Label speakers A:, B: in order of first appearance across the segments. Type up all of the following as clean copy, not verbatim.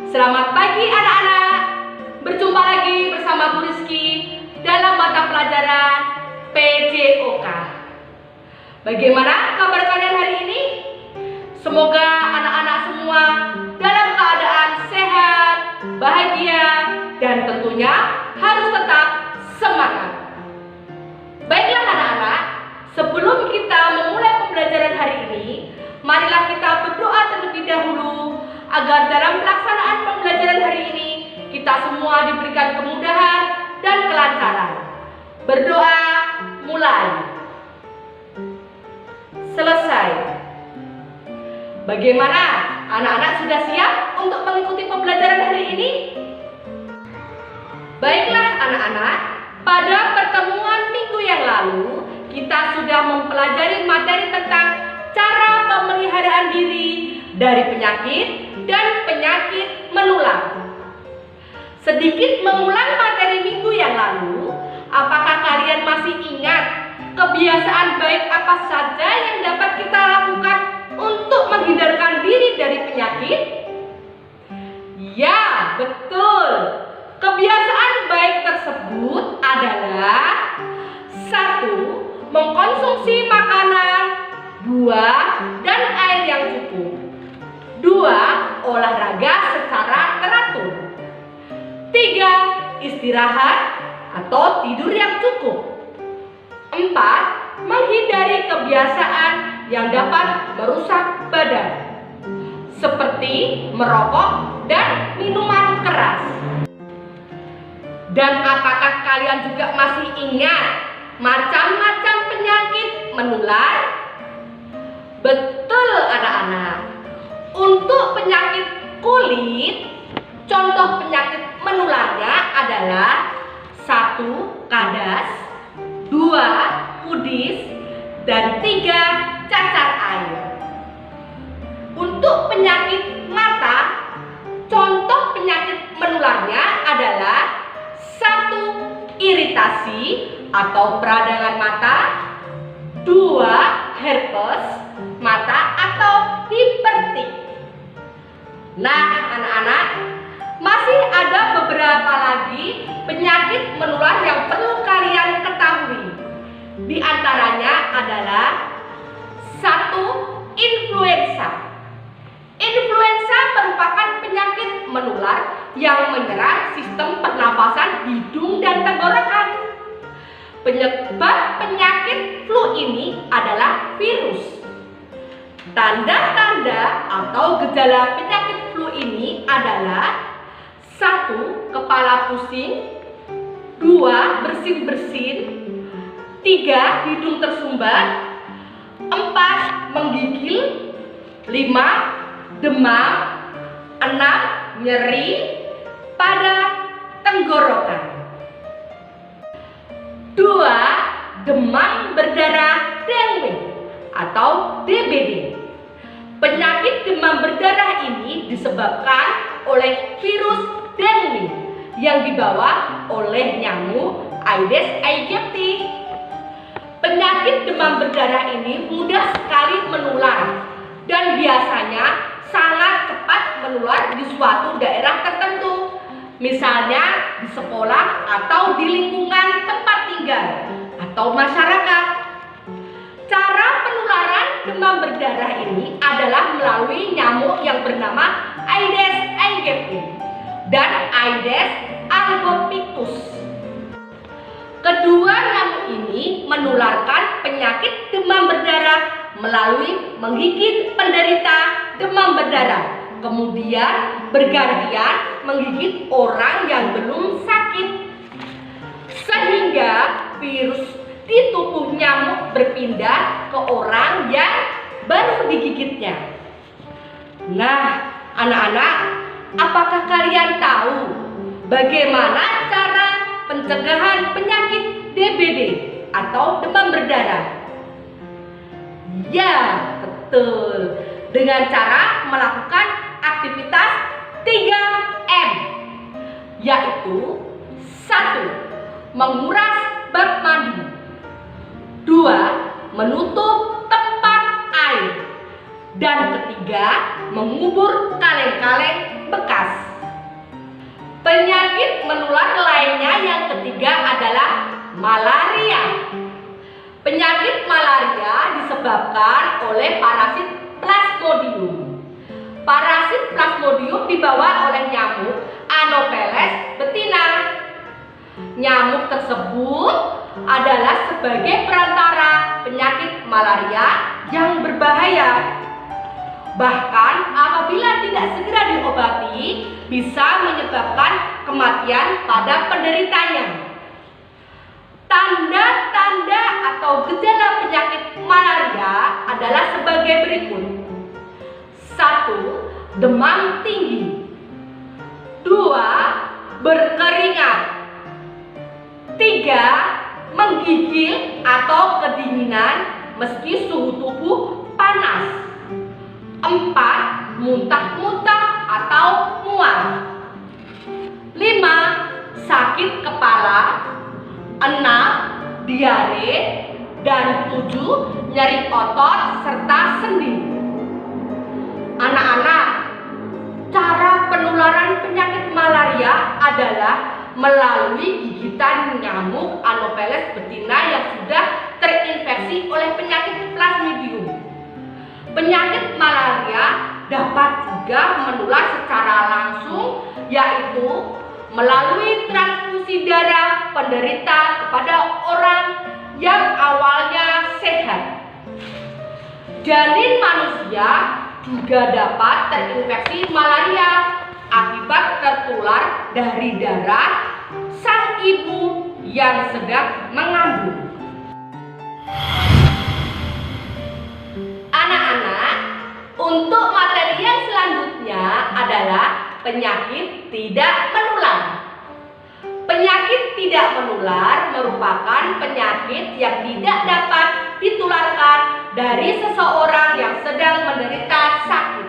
A: Selamat pagi anak-anak. Berjumpa lagi bersama Bu Rizky dalam mata pelajaran PJOK. Bagaimana kabar kalian hari ini? Semoga anak-anak semua dalam keadaan sehat, bahagia, dan tentunya harus tetap semangat. Baiklah anak-anak, sebelum kita memulai pembelajaran hari ini, marilah kita berdoa terlebih dahulu agar dalam pelaksanaan pembelajaran hari ini kita semua diberikan kemudahan dan kelancaran. Berdoa mulai. Selesai. Bagaimana? Anak-anak sudah siap untuk mengikuti pembelajaran hari ini? Baiklah anak-anak, pada pertemuan minggu yang lalu kita sudah mempelajari materi tentang cara pemeliharaan diri dari penyakit dan penyakit menular. Sedikit mengulang materi minggu yang lalu, apakah kalian masih ingat kebiasaan baik apa saja yang dapat kita lakukan untuk menghindarkan diri dari penyakit? Ya, betul. Kebiasaan baik tersebut adalah 1. Mengkonsumsi makanan, buah, dan air yang cukup. 2. Olahraga secara teratur. 3. Istirahat atau tidur yang cukup. 4. Menghindari kebiasaan yang dapat merusak badan, seperti merokok dan minuman keras. Dan apakah kalian juga masih ingat macam-macam penyakit menular? Betul anak-anak. Untuk penyakit kulit, contoh penyakit menularnya adalah 1. Kadas, 2. kudis, dan 3. cacar air. Untuk penyakit mata, contoh penyakit menularnya adalah 1. iritasi atau peradangan mata, 2. herpes mata atau hipertik. Nah anak-anak, masih ada beberapa lagi penyakit menular yang perlu kalian ketahui. Di antaranya adalah 1. influenza. Influenza merupakan penyakit menular yang menyerang sistem pernapasan hidung dan tenggorokan. Penyebab penyakit flu ini adalah virus. Tanda-tanda atau gejala penyakit flu ini adalah 1. kepala pusing, 2. bersin-bersin, 3. hidung tersumbat, 4. menggigil, 5. demam, 6. nyeri pada tenggorokan, 2. demam berdarah dengue atau DBD. Penyakit demam berdarah ini disebabkan oleh virus dengue yang dibawa oleh nyamuk Aedes aegypti. Penyakit demam berdarah ini mudah sekali menular dan biasanya sangat cepat menular di suatu daerah tertentu, misalnya di sekolah atau di lingkungan tempat tinggal atau masyarakat. Cara penularan demam berdarah ini adalah melalui nyamuk yang bernama Aedes aegypti dan Aedes albopictus. Kedua nyamuk ini menularkan penyakit demam berdarah melalui menggigit penderita demam berdarah, kemudian bergantian menggigit orang yang belum sakit, sehingga virus di tubuh nyamuk berpindah ke orang yang baru digigitnya. Nah, anak-anak, apakah kalian tahu bagaimana cara pencegahan penyakit DBD atau demam berdarah? Ya, betul. Dengan cara melakukan aktivitas 3M, yaitu 1. menguras bak mandi, 2. menutup tempat air, dan ketiga, mengubur kaleng-kaleng bekas. Penyakit menular lainnya yang ketiga adalah malaria. Penyakit malaria disebabkan oleh parasit Plasmodium. Parasit Plasmodium dibawa oleh nyamuk Anopheles betina. Nyamuk tersebut adalah sebagai perantara penyakit malaria yang berbahaya. Bahkan apabila tidak segera diobati, bisa menyebabkan kematian pada penderitanya. Tanda-tanda atau gejala penyakit malaria adalah sebagai berikut. 1. Demam tinggi. 2. Berkeringat. 3. Menggigil atau kedinginan meski suhu tubuh panas. 4. Muntah-muntah atau mual. 5. Sakit kepala. 6. Diare. Dan 7. Nyeri otot serta sendi. Anak-anak, cara penularan penyakit malaria adalah melalui gigitan nyamuk Anopheles betina yang sudah terinfeksi oleh penyakit Plasmodium. Penyakit malaria dapat juga menular secara langsung, yaitu melalui transfusi darah penderita kepada orang yang awalnya sehat. Janin manusia juga dapat terinfeksi malaria akibat tertular dari darah sang ibu yang sedang mengandung. Anak-anak, untuk materi yang selanjutnya adalah penyakit tidak menular. Penyakit tidak menular merupakan penyakit yang tidak dapat ditularkan dari seseorang yang sedang menderita sakit.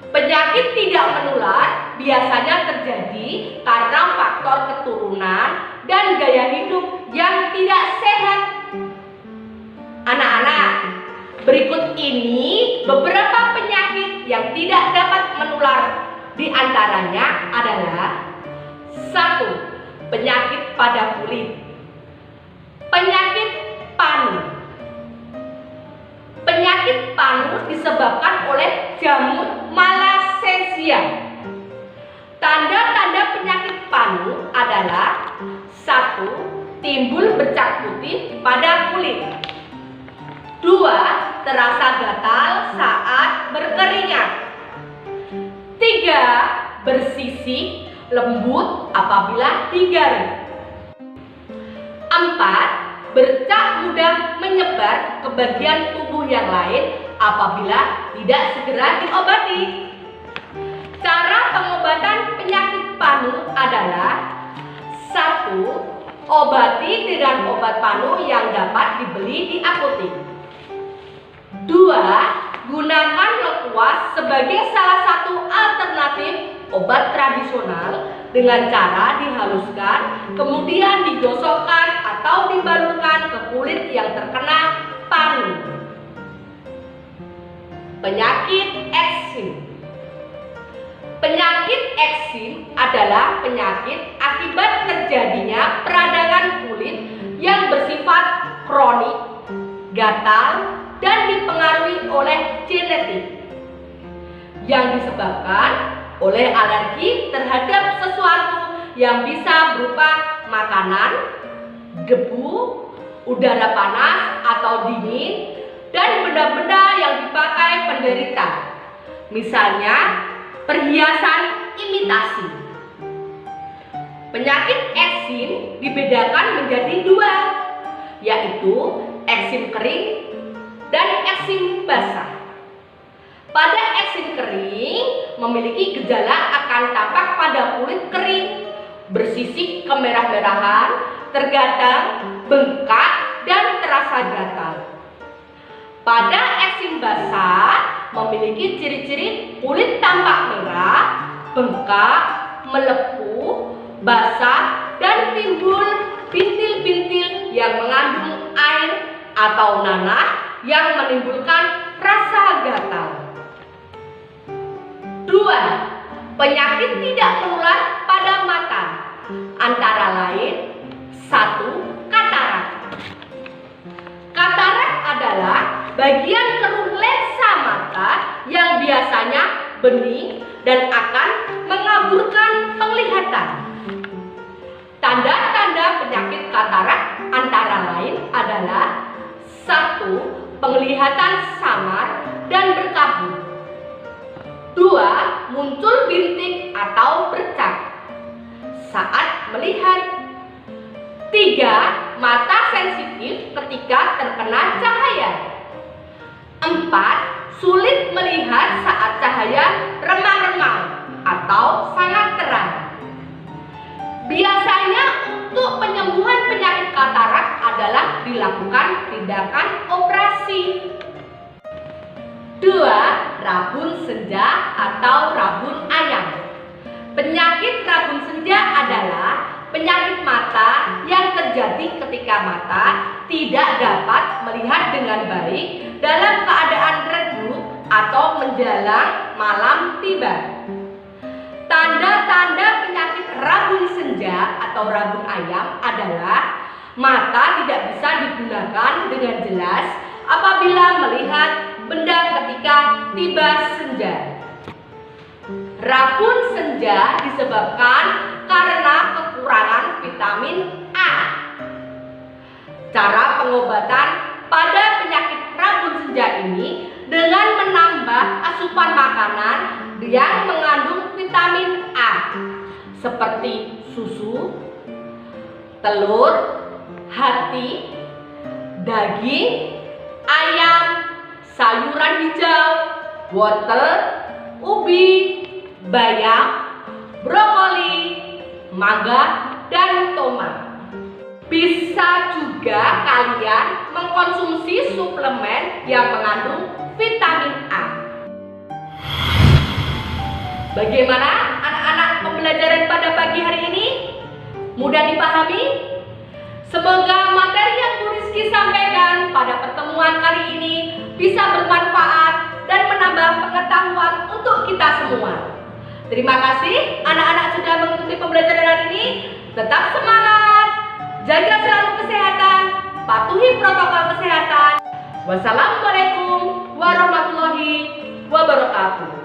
A: Penyakit tidak menular biasanya terjadi karena faktor keturunan dan gaya hidup yang tidak sehat. Anak-anak, berikut ini beberapa penyakit yang tidak dapat menular. Di antaranya adalah 1. Penyakit pada kulit. Penyakit panu. Penyakit panu disebabkan oleh jamur Malassezia. Tanda-tanda penyakit panu adalah 1. Timbul bercak putih pada kulit. 2. Terasa gatal saat berkeringat. 3. Bersisik lembut apabila digaruk. 4. Bercak mudah menyebar ke bagian tubuh yang lain apabila tidak segera diobati. Cara pengobatan penyakit panu adalah 1. Obati dengan obat panu yang dapat dibeli di apotek. 2. Gunakan lengkuas sebagai salah satu alternatif obat tradisional dengan cara dihaluskan, kemudian digosokkan atau dibalurkan ke kulit yang terkena panu. Penyakit eksim. Penyakit eksim adalah penyakit akibat terjadinya peradangan kulit yang bersifat kronik, gatal, dan dipengaruhi oleh genetik yang disebabkan oleh alergi terhadap sesuatu yang bisa berupa makanan, debu, udara panas atau dingin, dan benda-benda yang dipakai penderita, misalnya perhiasan imitasi. Penyakit eksim dibedakan menjadi 2, yaitu eksim kering dan eksim basah. Pada eksim kering memiliki gejala akan tampak pada kulit kering, bersisik kemerah-merahan, tergadang, bengkak, dan terasa gatal. Pada eksim basah memiliki ciri-ciri kulit tampak merah, bengkak, melepuh, basah, dan timbul bintil-bintil yang mengandung air atau nanah yang menimbulkan rasa gatal. 2. Penyakit tidak menular pada mata, antara lain 1. Katarak. Katarak adalah bagian keruh lensa mata yang biasanya bening dan akan mengaburkan penglihatan. Tanda-tanda penyakit katarak antara lain adalah 1. Penglihatan samar dan berkabut. 2. Muncul bintik atau bercak saat melihat. 3. Mata sensitif ketika terkena cahaya. 4. Sulit melihat saat cahaya remang-remang atau sangat terang. Biasanya untuk penyembuhan penyakit katarak adalah dilakukan tindakan operasi. 2. Rabun senja atau rabun ayam. Penyakit rabun senja adalah penyakit mata yang terjadi ketika mata tidak dapat melihat dengan baik dalam keadaan redup atau menjelang malam tiba. Tanda-tanda penyakit rabun senja atau rabun ayam adalah mata tidak bisa digunakan dengan jelas apabila melihat benda ketika tiba senja. Rabun senja disebabkan karena kekurangan vitamin A. Cara pengobatan pada penyakit rabun senja ini dengan menambah asupan makanan yang mengandung vitamin A seperti susu, telur, hati, daging, ayam, sayuran hijau, wortel, ubi, bayam, brokoli, mangga, dan tomat. Bisa juga kalian mengkonsumsi suplemen yang mengandung vitamin A. Bagaimana anak-anak pembelajaran pada pagi hari ini? Mudah dipahami? Semoga materi yang Bu Rizky sampaikan pada pertemuan kali ini bisa bermanfaat dan menambah pengetahuan untuk kita semua. Terima kasih anak-anak sudah mengikuti pembelajaran hari ini. Tetap semangat, jaga selalu kesehatan, patuhi protokol kesehatan. Wassalamualaikum warahmatullahi wabarakatuh.